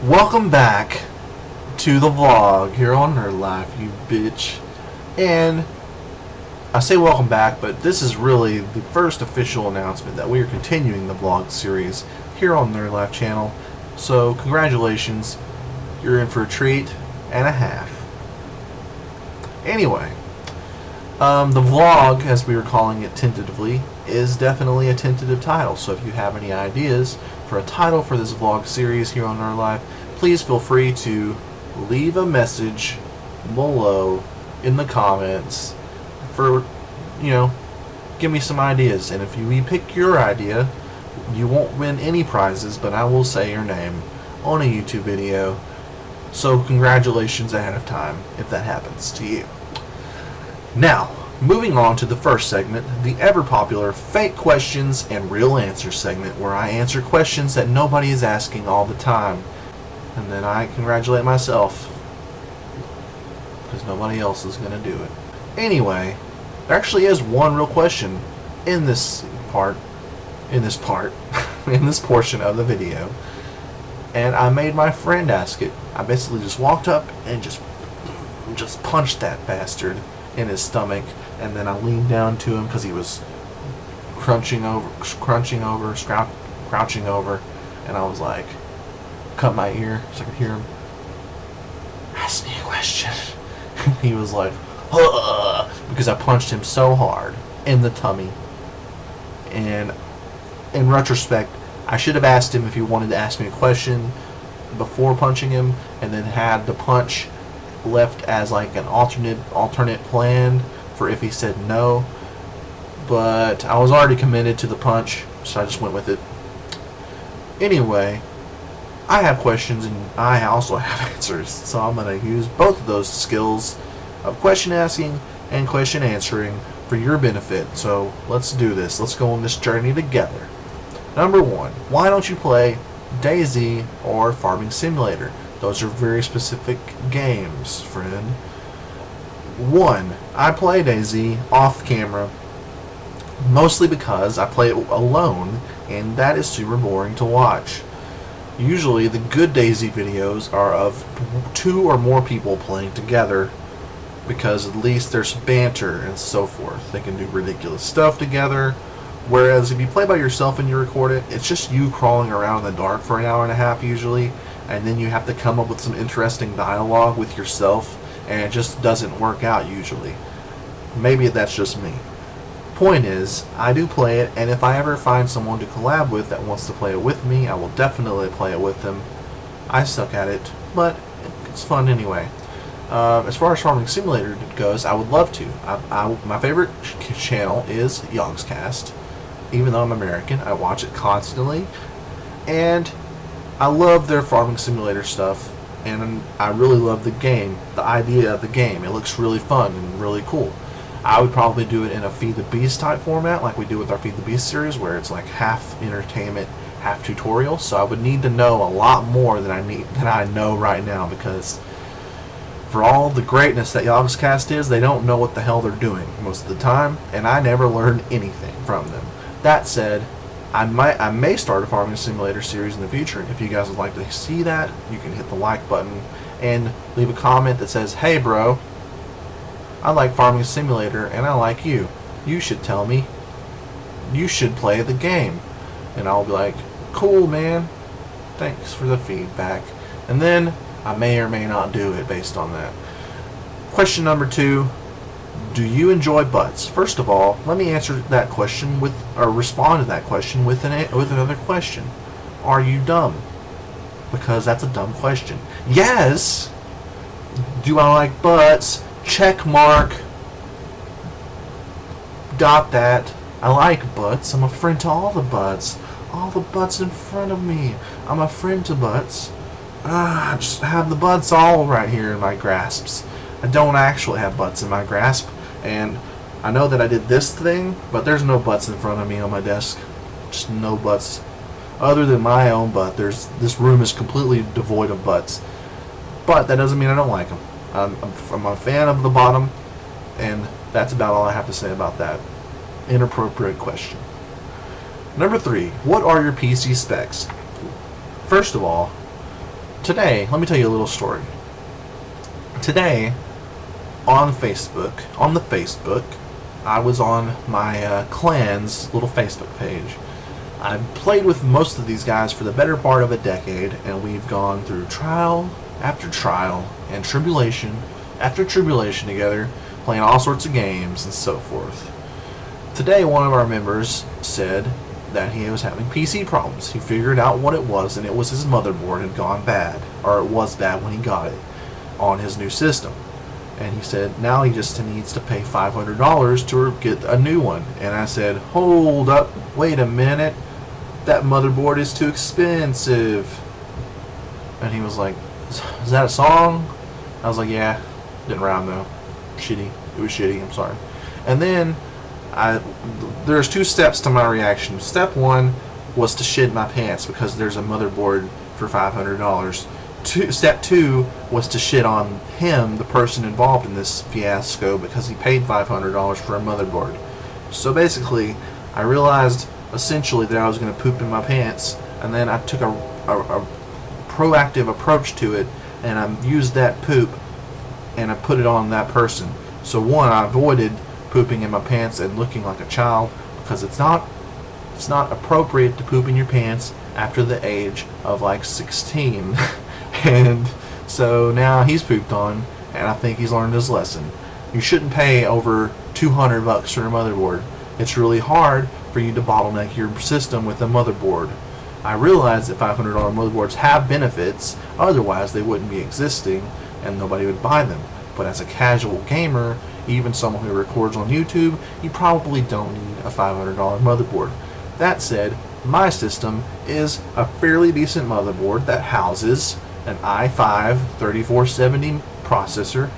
Welcome back to the vlog here on Nerd Life, you bitch. And I say welcome back, but this is really the first official announcement that we are continuing the vlog series here on Nerd Life channel. So congratulations, you're in for a treat and a half. Anyway, the vlog, as we were calling it tentatively, is definitely a tentative title. So if you have any ideas for a title for this vlog series here on Nerd Life, please feel free to leave a message below in the comments for, give me some ideas. And if we pick your idea, you won't win any prizes, but I will say your name on a YouTube video. So congratulations ahead of time if that happens to you. Now, moving on to the first segment, the ever-popular Fake Questions and Real Answers segment, where I answer questions that nobody is asking all the time. And then I congratulate myself, because nobody else is going to do it. Anyway, there actually is one real question in this in this portion of the video. And I made my friend ask it. I basically just walked up and just punched that bastard in his stomach, and then I leaned down to him because he was crouching over, and I was like, cut my ear so I could hear him. Ask me a question. He was like, ugh, because I punched him so hard in the tummy. And in retrospect, I should have asked him if he wanted to ask me a question before punching him, and then had the punch left as like an alternate plan for if he said no. But I was already committed to the punch, so I just went with it. Anyway, I have questions and I also have answers, so I'm going to use both of those skills of question asking and question answering for your benefit. So let's do this. Let's go on this journey together. Number one, why don't you play DayZ or Farming Simulator? Those are very specific games, friend. 1. I play DayZ off camera, mostly because I play it alone, and that is super boring to watch. Usually the good DayZ videos are of 2 or more people playing together, because at least there's banter and so forth. They can do ridiculous stuff together. Whereas if you play by yourself and you record it, it's just you crawling around in the dark for an hour and a half usually, and then you have to come up with some interesting dialogue with yourself, and it just doesn't work out usually. Maybe that's just me. Point is, I do play it, and if I ever find someone to collab with that wants to play it with me, I will definitely play it with them. I suck at it, but it's fun anyway. As far as Farming Simulator goes, I would love to. My favorite channel is Yogscast. Even though I'm American, I watch it constantly, and I love their Farming Simulator stuff, and I really love the game, the idea of the game. It looks really fun and really cool. I would probably do it in a Feed the Beast type format, like we do with our Feed the Beast series, where it's like half entertainment, half tutorial. So I would need to know a lot more than I know right now, because for all the greatness that Yogscast is, they don't know what the hell they're doing most of the time, and I never learned anything from them. That said, I may start a Farming Simulator series in the future. If you guys would like to see that, you can hit the like button and leave a comment that says, hey bro, I like Farming Simulator and I like you. You should tell me. You should play the game. And I'll be like, cool man, thanks for the feedback. And then I may or may not do it based on that. Question number 2. Do you enjoy butts? First of all, let me answer that question respond to that question with another question. Are you dumb? Because that's a dumb question. Yes! Do I like butts? Check mark. Got that. I like butts. I'm a friend to all the butts. All the butts in front of me. I'm a friend to butts. I just have the butts all right here in my grasps. I don't actually have butts in my grasp, and I know that I did this thing, but there's no butts in front of me on my desk. Just no butts. Other than my own butt, this room is completely devoid of butts. But that doesn't mean I don't like them. I'm a fan of the bottom, and that's about all I have to say about that inappropriate question. Number 3, what are your PC specs? First of all, today, let me tell you a little story. Today, on the Facebook, I was on my clan's little Facebook page. I've played with most of these guys for the better part of a decade, and we've gone through trial after trial and tribulation after tribulation together, playing all sorts of games and so forth. Today, one of our members said that he was having PC problems. He figured out what it was, and it was his motherboard had gone bad, or it was bad when he got it on his new system. And he said now he just needs to pay $500 to get a new one. And I said, hold up, wait a minute, that motherboard is too expensive. And he was like, is that a song? I was like, yeah, didn't rhyme though. Shitty. It was shitty, I'm sorry. And then there's two steps to my reaction. Step one was to shit my pants because there's a motherboard for $500. Step two was to shit on him, the person involved in this fiasco, because he paid $500 for a motherboard. So basically, I realized essentially that I was going to poop in my pants, and then I took a proactive approach to it, and I used that poop and I put it on that person. So one, I avoided pooping in my pants and looking like a child, because it's not appropriate to poop in your pants after the age of like 16. And so now he's pooped on, and I think he's learned his lesson. You shouldn't pay over $200 for a motherboard. It's really hard for you to bottleneck your system with a motherboard. I realize that $500 motherboards have benefits, otherwise they wouldn't be existing and nobody would buy them. But as a casual gamer, even someone who records on YouTube, you probably don't need a $500 motherboard. That said, my system is a fairly decent motherboard that houses an i5-3470 processor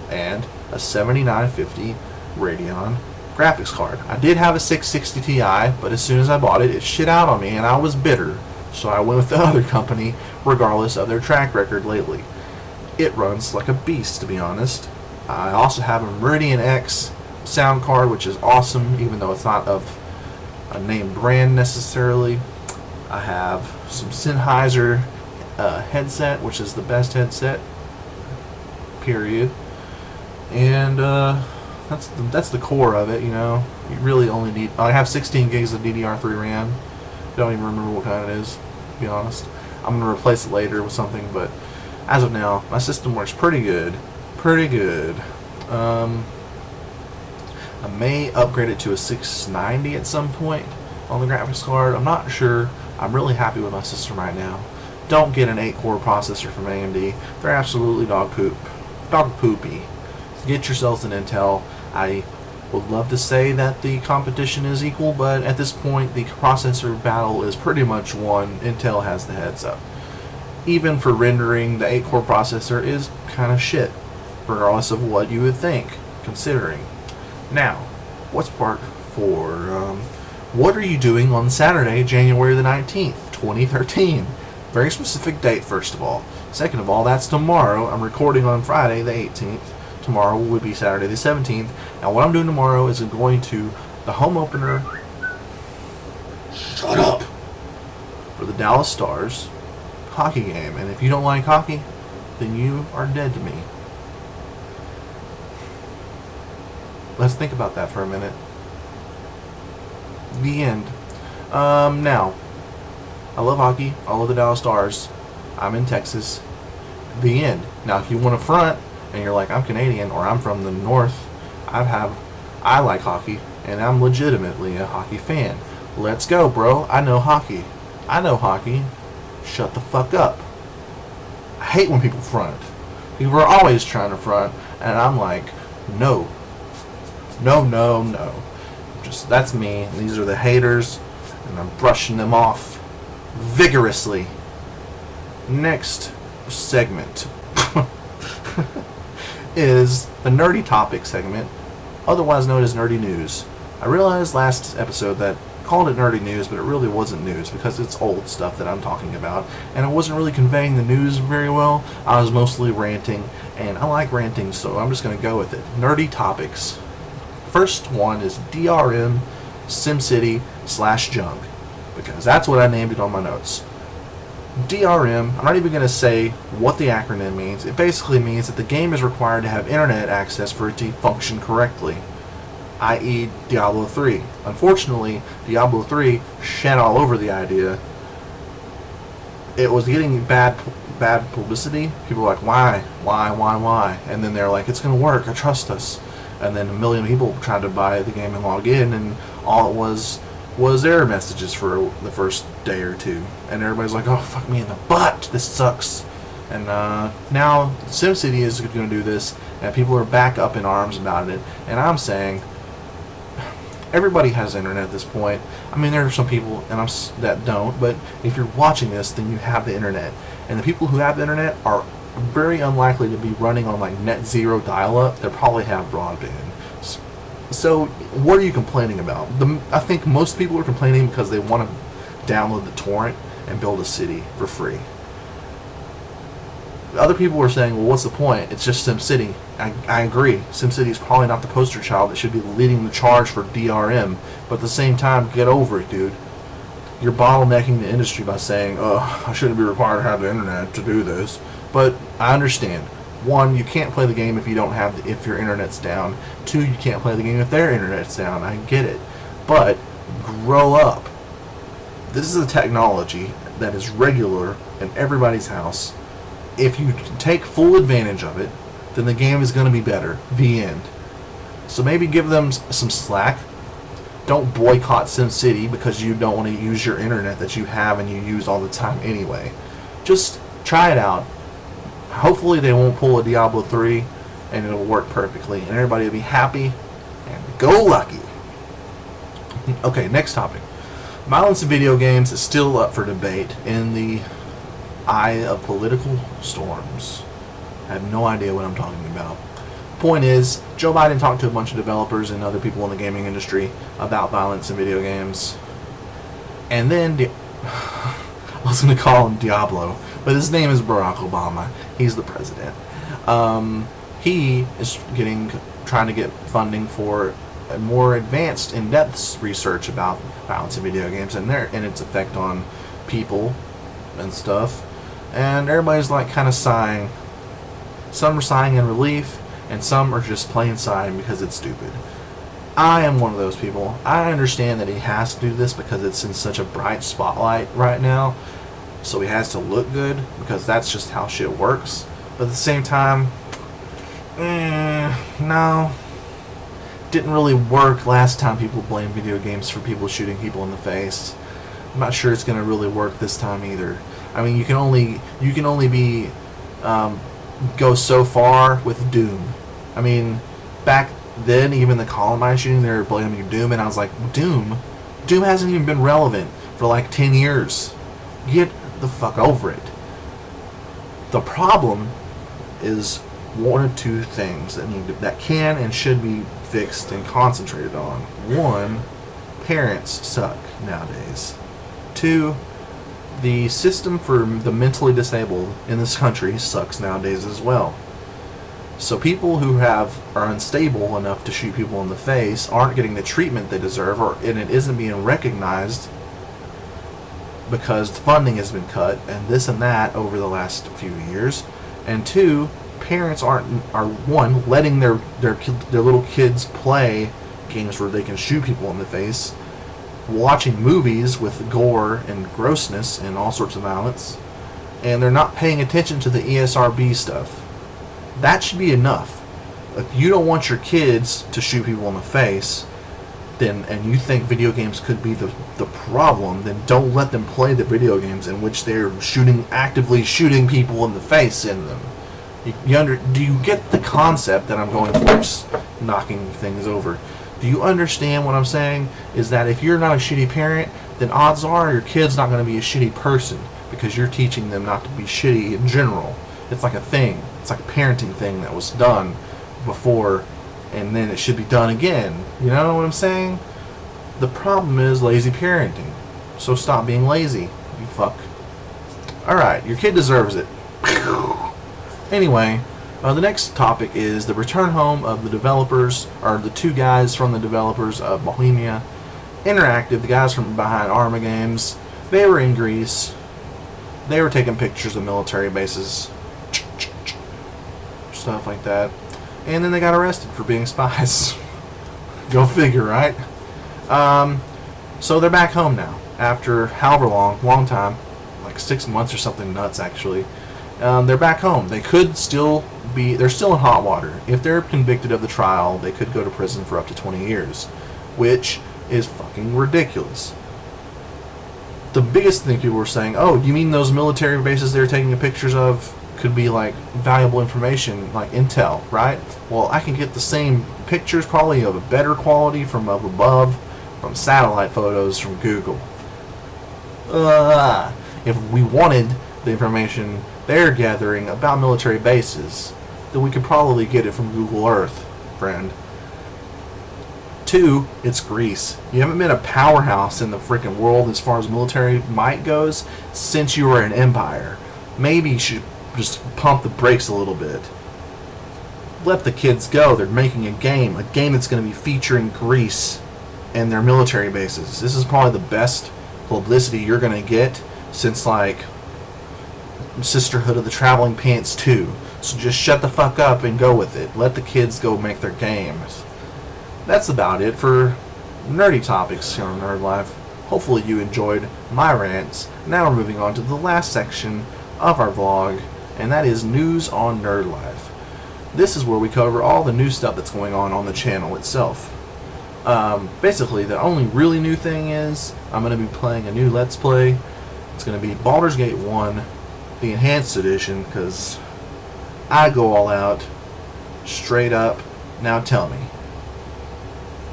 and a 7950 Radeon graphics card. I did have a 660 Ti, but as soon as I bought it, it shit out on me and I was bitter. So I went with the other company, regardless of their track record lately. It runs like a beast, to be honest. I also have a Meridian X sound card, which is awesome, even though it's not of a name brand necessarily. I have some Sennheiser headset, which is the best headset, period. And that's the core of it. You know, you really only need. I have 16 gigs of DDR3 RAM. Don't even remember what kind it is, to be honest. I'm gonna replace it later with something, but as of now, my system works pretty good. I may upgrade it to a 690 at some point on the graphics card. I'm not sure. I'm really happy with my system right now. Don't get an 8-core processor from AMD. They're absolutely dog poopy. Get yourselves an Intel. I would love to say that the competition is equal, but at this point the processor battle is pretty much won. Intel has the heads up. Even for rendering, the 8-core processor is kind of shit, regardless of what you would think, considering. Now, what's part 4? What are you doing on Saturday, January the 19th, 2013? Very specific date, first of all. Second of all, that's tomorrow. I'm recording on Friday the 18th. Tomorrow would be Saturday the 17th. Now, what I'm doing tomorrow is I'm going to the home opener. Shut up! For the Dallas Stars hockey game. And if you don't like hockey, then you are dead to me. Let's think about that for a minute. The end. Now, I love hockey. I love the Dallas Stars. I'm in Texas. The end. Now, if you want to front and you're like, I'm Canadian or I'm from the North, I like hockey and I'm legitimately a hockey fan. Let's go, bro. I know hockey. Shut the fuck up. I hate when people front. People are always trying to front, and I'm like, no. Just, that's me. These are the haters, and I'm brushing them off vigorously. Next segment is the nerdy topic segment, otherwise known as nerdy news. I realized last episode that I called it nerdy news, but it really wasn't news because it's old stuff that I'm talking about, and it wasn't really conveying the news very well. I was mostly ranting, and I like ranting, so I'm just going to go with it. Nerdy topics. First one is DRM SimCity /junk, because that's what I named it on my notes. DRM, I'm not even going to say what the acronym means. It basically means that the game is required to have internet access for it to function correctly, i.e. Diablo 3. Unfortunately, Diablo 3 shed all over the idea. It was getting bad publicity. People were like, why? And then they're like, it's going to work, trust us. And then a million people tried to buy the game and log in, and all it was error messages for the first day or two. And everybody's like, oh, fuck me in the butt, this sucks. And now SimCity is going to do this, and people are back up in arms about it. And I'm saying, everybody has internet at this point. I mean, there are some people that don't, but if you're watching this, then you have the internet. And the people who have the internet are very unlikely to be running on like net zero dial-up. They probably have broadband. So what are you complaining about? I think most people are complaining because they want to download the torrent and build a city for free. Other people are saying, well, what's the point? It's just SimCity. I agree. SimCity is probably not the poster child that should be leading the charge for DRM. But at the same time, get over it, dude. You're bottlenecking the industry by saying, oh, I shouldn't be required to have the internet to do this. But I understand. One, you can't play the game if if your internet's down. Two, you can't play the game if their internet's down. I get it. But grow up. This is a technology that is regular in everybody's house. If you take full advantage of it, then the game is going to be better. The end. So maybe give them some slack. Don't boycott SimCity because you don't want to use your internet that you have and you use all the time anyway. Just try it out. Hopefully they won't pull a Diablo 3 and it'll work perfectly and everybody will be happy and go lucky. Okay, next topic. Violence in video games is still up for debate in the eye of political storms. I have no idea what I'm talking about. Point is, Joe Biden talked to a bunch of developers and other people in the gaming industry about violence in video games. And then I was going to call him Diablo, but his name is Barack Obama. He's the president. He is trying to get funding for a more advanced, in-depth research about violence in video games and its effect on people and stuff. And everybody's like kind of sighing. Some are sighing in relief, and some are just plain sighing because it's stupid. I am one of those people. I understand that he has to do this because it's in such a bright spotlight right now. So he has to look good because that's just how shit works. But at the same time, no. Didn't really work last time people blamed video games for people shooting people in the face. I'm not sure it's going to really work this time either. I mean, you can only go so far with Doom. I mean, back then, even the Columbine shooting, they were blaming Doom, and I was like, Doom hasn't even been relevant for like 10 years. Get the fuck over it. The problem is one or two things that can and should be fixed and concentrated on. One, parents suck nowadays. Two, the system for the mentally disabled in this country sucks nowadays as well. So people who are unstable enough to shoot people in the face aren't getting the treatment they deserve, and it isn't being recognized because funding has been cut and this and that over the last few years. And two, parents are one, letting their little kids play games where they can shoot people in the face, watching movies with gore and grossness and all sorts of violence, and they're not paying attention to the ESRB stuff. That should be enough. If you don't want your kids to shoot people in the face, and you think video games could be the problem, then don't let them play the video games in which they're actively shooting people in the face in them. Do you get the concept that I'm going for, just knocking things over? Do you understand what I'm saying? Is that if you're not a shitty parent, then odds are your kid's not going to be a shitty person because you're teaching them not to be shitty in general. It's like a thing. It's like a parenting thing that was done before, and then it should be done again. You know what I'm saying? The problem is lazy parenting. So stop being lazy, you fuck. Alright, your kid deserves it. Anyway, the next topic is the return home of the developers, or the two guys from the developers of Bohemia Interactive, the guys from behind Arma Games. They were in Greece. They were taking pictures of military bases, stuff like that, and then they got arrested for being spies. Go figure, right? So they're back home now after however long time, like 6 months or something nuts actually. They're back home. They're still in hot water. If they're convicted of the trial, they could go to prison for up to 20 years, which is fucking ridiculous. The biggest thing people were saying, oh, you mean those military bases they're taking pictures of could be like valuable information, like intel, right? Well, I can get the same pictures, probably of a better quality from up above, from satellite photos from Google. If we wanted the information they're gathering about military bases, then we could probably get it from Google Earth, friend. 2, it's Greece. You haven't been a powerhouse in the freaking world as far as military might goes since you were an empire. Maybe you should just pump the brakes a little bit. Let the kids go. They're making a game that's going to be featuring Greece and their military bases. This is probably the best publicity you're going to get since like Sisterhood of the Traveling Pants 2. So just shut the fuck up and go with it. Let the kids go make their games. That's about it for nerdy topics here on Nerd Life. Hopefully you enjoyed my rants. Now we're moving on to the last section of our vlog, and that is news on Nerd Life. This is where we cover all the new stuff that's going on the channel itself. Basically, the only really new thing is I'm going to be playing a new Let's Play. It's going to be Baldurs Gate 1, the Enhanced Edition, because I go all out, straight up. Now tell me,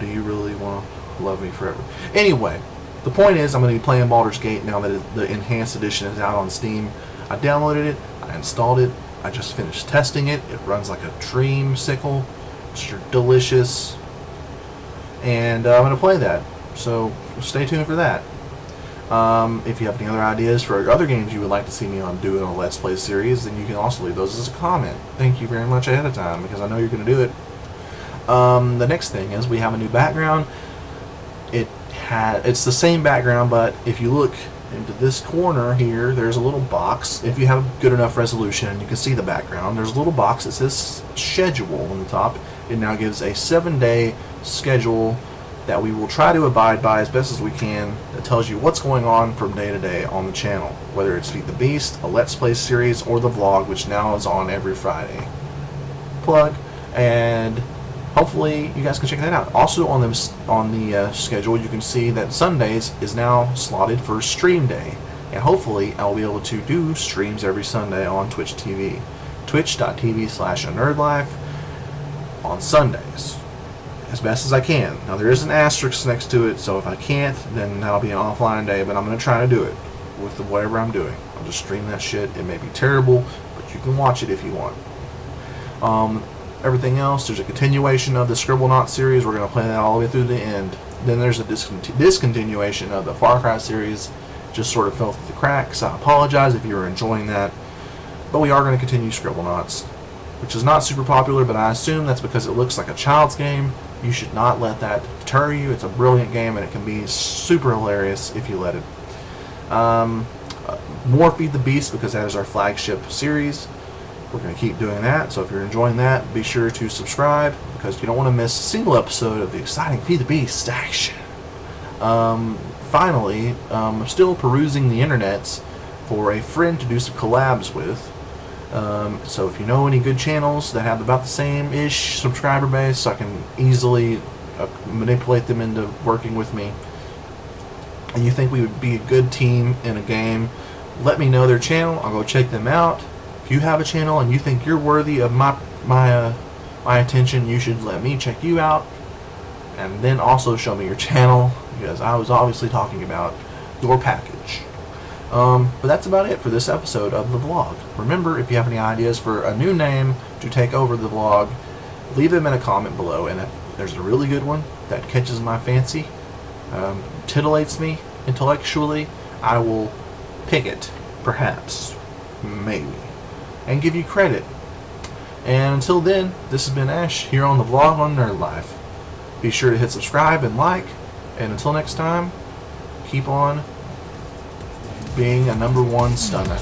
do you really want to love me forever? Anyway, the point is I'm going to be playing Baldurs Gate now that the Enhanced Edition is out on Steam. I downloaded it, I installed it, I just finished testing it. It runs like a dreamsicle. It's delicious. And I'm going to play that. So stay tuned for that. If you have any other ideas for other games you would like to see me on doing a Let's Play series, then you can also leave those as a comment. Thank you very much ahead of time, because I know you're going to do it. The next thing is we have a new background. It's the same background, but if you look into this corner here, there's a little box. If you have good enough resolution, you can see the background. There's a little box that says schedule on the top. It now gives a 7-day schedule that we will try to abide by as best as we can, that tells you what's going on from day to day on the channel, whether it's Feed the Beast, a Let's Play series, or the vlog, which now is on every Friday. Plug. And hopefully you guys can check that out. Also on the schedule, you can see that Sundays is now slotted for stream day, and hopefully I'll be able to do streams every Sunday on Twitch TV, twitch.tv/anerdlife on Sundays, as best as I can. Now there is an asterisk next to it, so if I can't, then that'll be an offline day, but I'm going to try to do it with whatever I'm doing. I'll just stream that shit. It may be terrible, but you can watch it if you want. Everything else, there's a continuation of the Scribblenauts series. We're going to play that all the way through the end. Then there's a discontinuation of the Far Cry series. Just sort of fell through the cracks. I apologize if you were enjoying that. But we are going to continue Scribblenauts, which is not super popular, but I assume that's because it looks like a child's game. You should not let that deter you. It's a brilliant game, and it can be super hilarious if you let it. More Feed the Beast, because that is our flagship series. We're going to keep doing that, so if you're enjoying that, be sure to subscribe, because you don't want to miss a single episode of the exciting Feed the Beast action. Finally, I'm still perusing the internets for a friend to do some collabs with. So if you know any good channels that have about the same-ish subscriber base, I can easily manipulate them into working with me, and you think we would be a good team in a game, let me know their channel. I'll go check them out. If you have a channel and you think you're worthy of my attention, you should let me check you out, and then also show me your channel, because I was obviously talking about your package. But that's about it for this episode of the vlog. Remember, if you have any ideas for a new name to take over the vlog, leave them in a comment below, and if there's a really good one that catches my fancy, titillates me intellectually, I will pick it, perhaps, maybe, and give you credit. And until then, this has been Ash here on the vlog on Nerd Life. Be sure to hit subscribe and like, and until next time, keep on being a number one stunner.